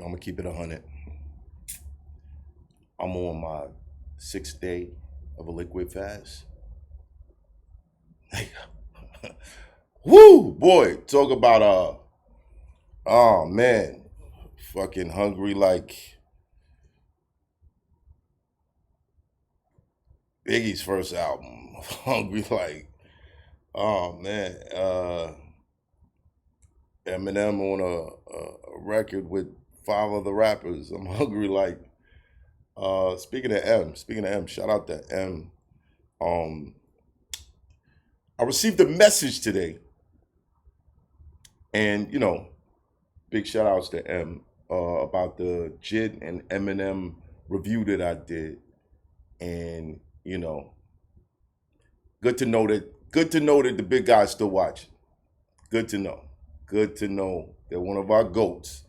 I'm gonna keep it 100. I'm on my 6th day of a liquid fast. Woo, boy, talk about oh man, fucking hungry like Biggie's first album. Hungry like, oh man, Eminem on a record with 5 other rappers. I'm hungry like. Speaking of M, shout out to M. I received a message today, and big shout outs to M about the Jid and Eminem review that I did, and good to know that the big guy's still watching. Good to know that one of our goats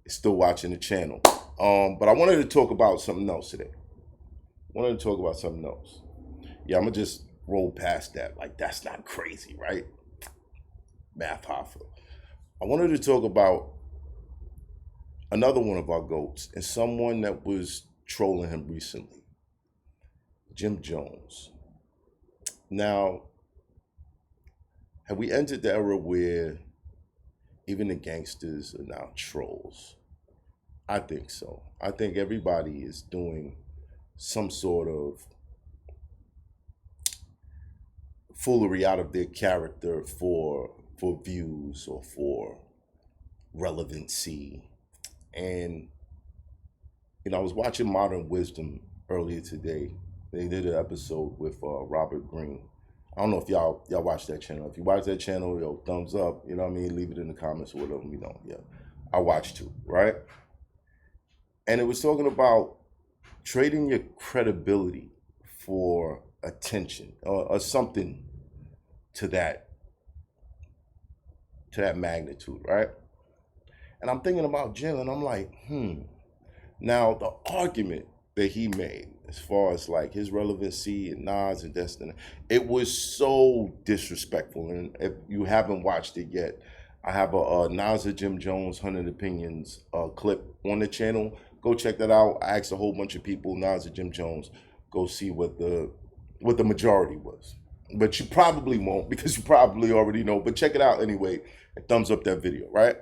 is still watching the channel. But I wanted to talk about something else today. Yeah, I'm gonna just roll past that. Like, that's not crazy, right? MATHHOFFA. I wanted to talk about another one of our goats and someone that was trolling him recently, Jim Jones. Now, have we entered the era where even the gangsters are now trolls? I think so. I think everybody is doing some sort of foolery out of their character for views or for relevancy. And I was watching Modern Wisdom earlier today. They did an episode with Robert Greene. I don't know if y'all watch that channel. If you watch that channel, yo, thumbs up. You know what I mean? Leave it in the comments or whatever. Yeah, I watch too, right? And it was talking about trading your credibility for attention or something to that magnitude, right? And I'm thinking about Jim, and I'm like, Now, the argument that he made as far as like his relevancy and Nas and Destiny, it was so disrespectful. And if you haven't watched it yet, I have a Nas and Jim Jones 100 Opinions clip on the channel. Go check that out. I asked a whole bunch of people, Nas and Jim Jones, go see what the majority was. But you probably won't, because you probably already know. But check it out anyway and thumbs up that video, right?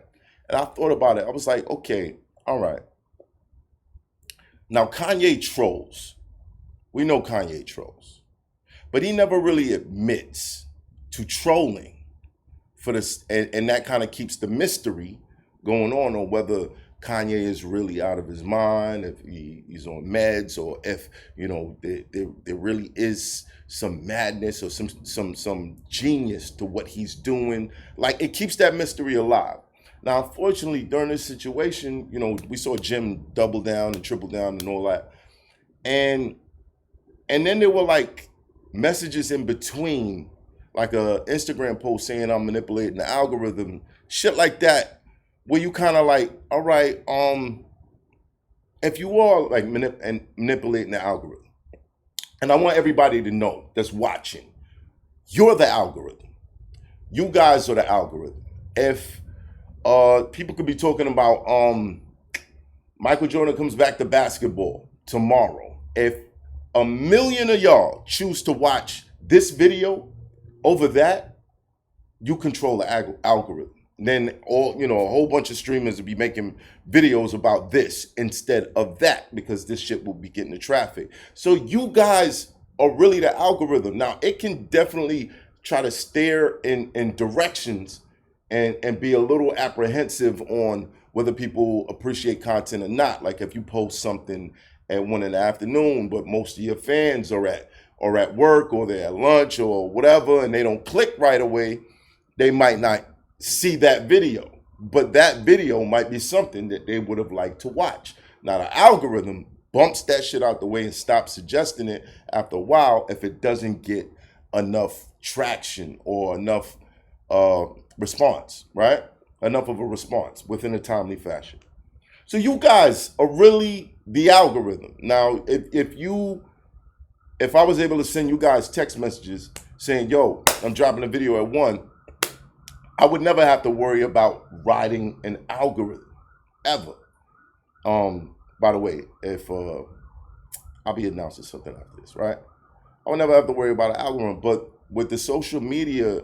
And I thought about it. I was like, okay, all right. Now, Kanye trolls. We know Kanye trolls. But he never really admits to trolling for this, and that kind of keeps the mystery going on whether Kanye is really out of his mind, if he's on meds, or if there really is some madness or some genius to what he's doing. Like, it keeps that mystery alive. Now, unfortunately, during this situation, we saw Jim double down and triple down and all that, and then there were like messages in between, like a Instagram post saying I'm manipulating the algorithm, shit like that, where you kind of like, all right, if you are like manipulating the algorithm, and I want everybody to know that's watching, you're the algorithm. You guys are the algorithm. If people could be talking about Michael Jordan comes back to basketball tomorrow, if 1 million of y'all choose to watch this video over that, you control the algorithm. Then a whole bunch of streamers will be making videos about this instead of that, because this shit will be getting the traffic. So you guys are really the algorithm. Now, it can definitely try to steer in directions and be a little apprehensive on whether people appreciate content or not. Like, if you post something at 1 in the afternoon, but most of your fans are at work or they're at lunch or whatever, and they don't click right away, they might not see that video. But that video might be something that they would have liked to watch. Now, the algorithm bumps that shit out the way and stops suggesting it after a while if it doesn't get enough traction or enough response, right? Enough of a response within a timely fashion. So you guys are really the algorithm. Now, if I was able to send you guys text messages saying, yo, I'm dropping a video at 1, I would never have to worry about riding an algorithm, ever. By the way, if I'll be announcing something after this, right? I will never have to worry about an algorithm. But with the social media,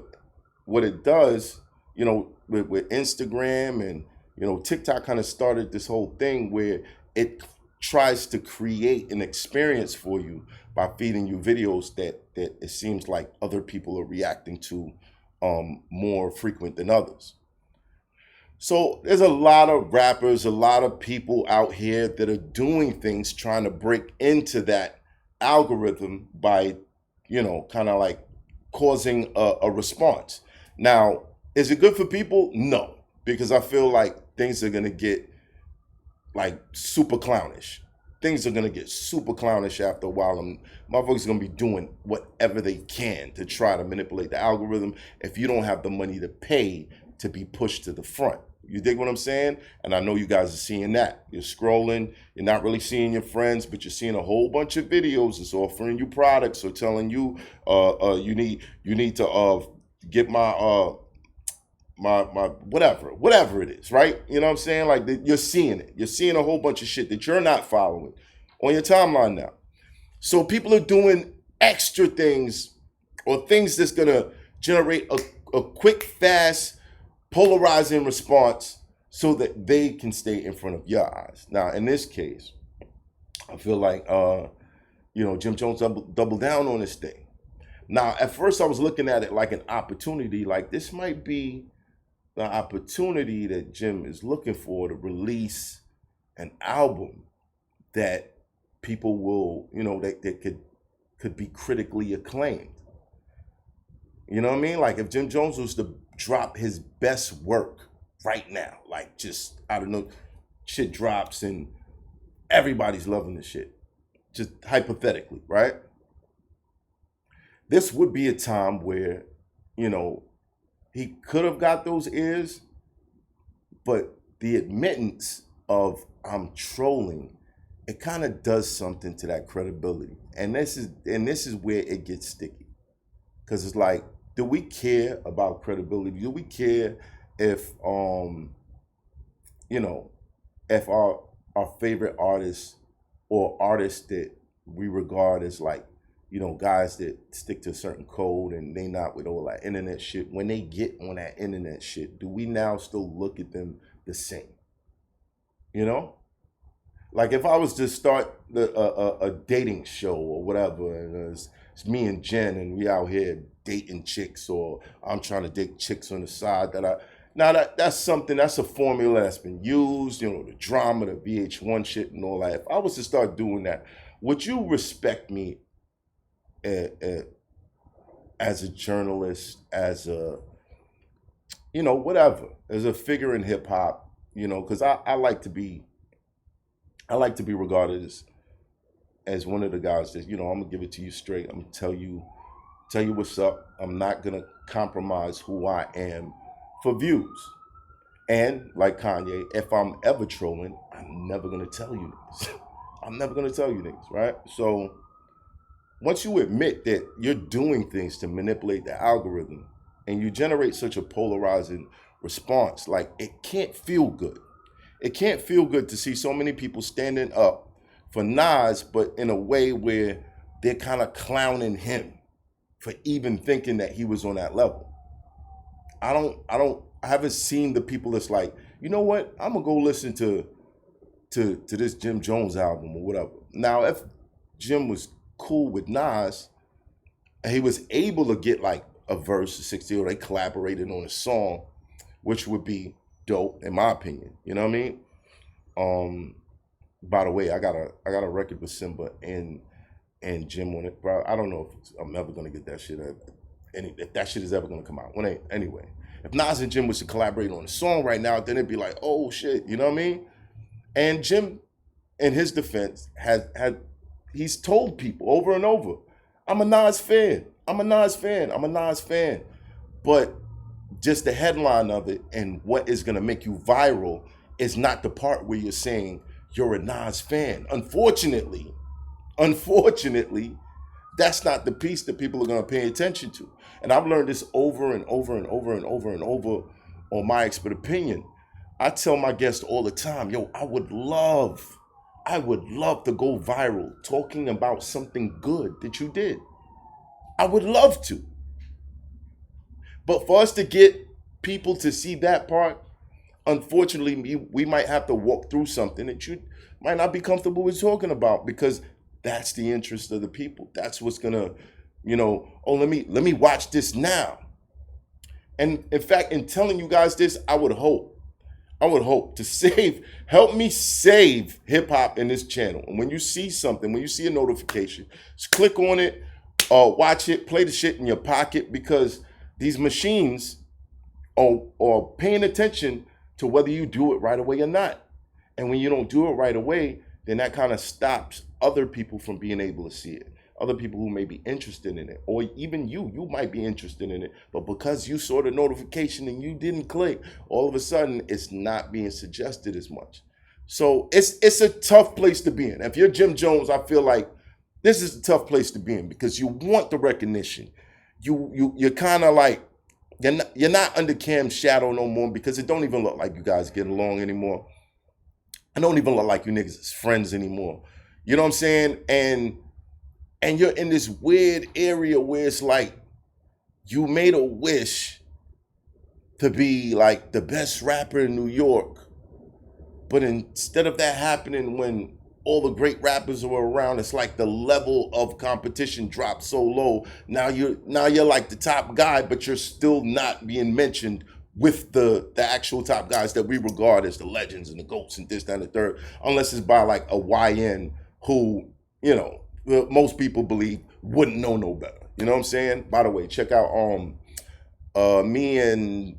what it does, with Instagram and TikTok kind of started this whole thing where it tries to create an experience for you by feeding you videos that it seems like other people are reacting to more frequent than others. So there's a lot of rappers, a lot of people out here that are doing things trying to break into that algorithm by, kind of like causing a response. Now, is it good for people? No, because I feel like things are gonna get like super clownish. Things are gonna get super clownish after a while, and motherfuckers are gonna be doing whatever they can to try to manipulate the algorithm if you don't have the money to pay to be pushed to the front. You dig what I'm saying? And I know you guys are seeing that. You're scrolling, you're not really seeing your friends, but you're seeing a whole bunch of videos that's offering you products or telling you you need to get my whatever it is, right? You know what I'm saying? Like you're seeing it. You're seeing a whole bunch of shit that you're not following on your timeline now. So people are doing extra things or things that's gonna generate a quick, fast, polarizing response so that they can stay in front of your eyes. Now, in this case, I feel like Jim Jones doubled down on this thing. Now, at first I was looking at it like an opportunity, like this might be the opportunity that Jim is looking for to release an album that people will, that could be critically acclaimed. You know what I mean? Like if Jim Jones was to drop his best work right now, like just, I don't know, shit drops and everybody's loving the shit. Just hypothetically, right? This would be a time where, he could have got those ears, but the admittance of I'm trolling, it kind of does something to that credibility. And this is where it gets sticky. Cause it's like, do we care about credibility? Do we care if if our favorite artists or artists that we regard as like, guys that stick to a certain code and they not with all that internet shit, when they get on that internet shit, do we now still look at them the same? Like if I was to start a dating show or whatever, and it's me and Jen and we out here dating chicks, or I'm trying to date chicks on the side that's a formula that's been used, the drama, the VH1 shit and all that. If I was to start doing that, would you respect me as a journalist, as a, whatever, as a figure in hip hop, because I like to be regarded as one of the guys that, I'm gonna give it to you straight. I'm gonna tell you what's up. I'm not gonna compromise who I am for views. And like Kanye, if I'm ever trolling, I'm never gonna tell you niggas. I'm never gonna tell you niggas, right? So once you admit that you're doing things to manipulate the algorithm and you generate such a polarizing response, like it can't feel good. It can't feel good to see so many people standing up for Nas, but in a way where they're kind of clowning him for even thinking that he was on that level. I haven't seen the people that's like, you know what? I'm gonna go listen to this Jim Jones album or whatever. Now, if Jim was cool with Nas, and he was able to get like a verse, 60, or they collaborated on a song, which would be dope in my opinion. You know what I mean? By the way, I got a record with Simba and Jim on it, bro. I don't know if I'm ever gonna get that shit. If that shit is ever gonna come out. Anyway, if Nas and Jim was to collaborate on a song right now, then it'd be like, oh shit, you know what I mean? And Jim, in his defense, he's told people over and over, I'm a Nas fan. I'm a Nas fan. But just the headline of it and what is gonna make you viral is not the part where you're saying you're a Nas fan. Unfortunately, that's not the piece that people are gonna pay attention to. And I've learned this over and over and over and over and over on my expert opinion. I tell my guests all the time, yo, I would love to go viral talking about something good that you did. I would love to. But for us to get people to see that part, unfortunately, we might have to walk through something that you might not be comfortable with talking about, because that's the interest of the people. That's what's gonna, oh, let me watch this now. And in fact, in telling you guys this, I would hope to help me save hip hop in this channel. And when you see something, when you see a notification, just click on it, watch it, play the shit in your pocket, because these machines are paying attention to whether you do it right away or not. And when you don't do it right away, then that kind of stops other people from being able to see it. Other people who may be interested in it, or even you might be interested in it, but because you saw the notification and you didn't click, all of a sudden it's not being suggested as much. So it's a tough place to be in. If you're Jim Jones, I feel like this is a tough place to be in, because you want the recognition. You're kind of like, you're not under Cam's shadow no more, because it don't even look like you guys get along anymore. It don't even look like you niggas is friends anymore. You know what I'm saying? And you're in this weird area where it's like you made a wish to be like the best rapper in New York. But instead of that happening when all the great rappers were around, it's like the level of competition dropped so low. Now you're like the top guy, but you're still not being mentioned with the actual top guys that we regard as the legends and the GOATs and this, that, and the third, unless it's by like a YN who, most people believe wouldn't know no better. You know what I'm saying? By the way, check out me and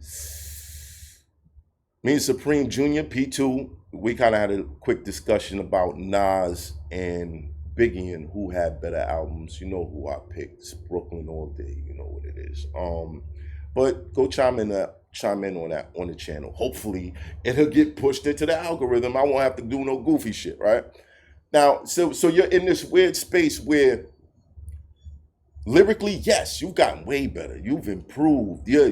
Supreme Jr. P2. We kind of had a quick discussion about Nas and Biggie and who had better albums. You know who I picked. It's Brooklyn all day. You know what it is. But go chime in on that on the channel. Hopefully it'll get pushed into the algorithm. I won't have to do no goofy shit, right? Now, so you're in this weird space where lyrically, yes, you've gotten way better. You've improved. You're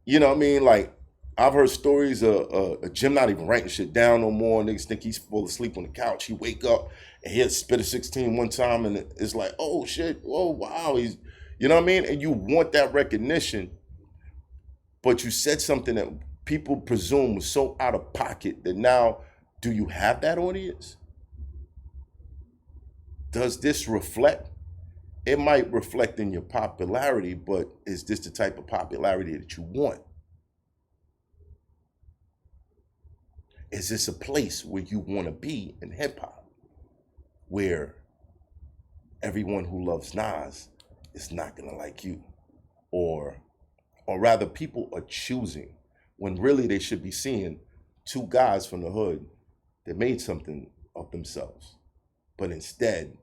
you know what I mean? Like, I've heard stories of Jim not even writing shit down no more. Niggas think he's full asleep on the couch. He wake up and he'll spit a 16 one time, and it's like, oh shit, oh wow, he's, you know what I mean? And you want that recognition, but you said something that people presume was so out of pocket that now, do you have that audience? Does this reflect? It might reflect in your popularity, but is this the type of popularity that you want? Is this a place where you want to be in hip hop, where everyone who loves Nas is not gonna like you, or rather, people are choosing when really they should be seeing two guys from the hood that made something of themselves, but instead,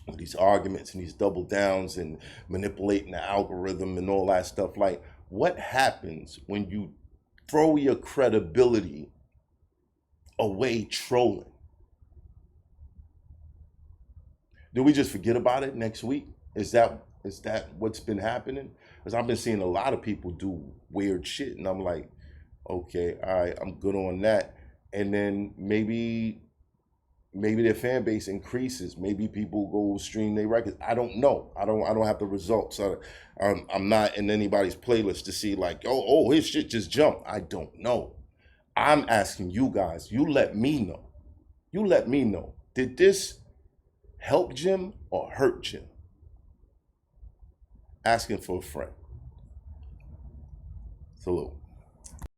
with these arguments and these double downs and manipulating the algorithm and all that stuff, like, what happens when you throw your credibility away trolling? Do we just forget about it next week? Is that what's been happening? Because I've been seeing a lot of people do weird shit, and I'm like, okay, all right, I'm good on that. And then maybe their fan base increases. Maybe people go stream their records. I don't know. I don't have the results. I'm not in anybody's playlist to see like, oh, his shit just jumped. I don't know. I'm asking you guys. You let me know. You let me know. Did this help Jim or hurt Jim? Asking for a friend. Salute.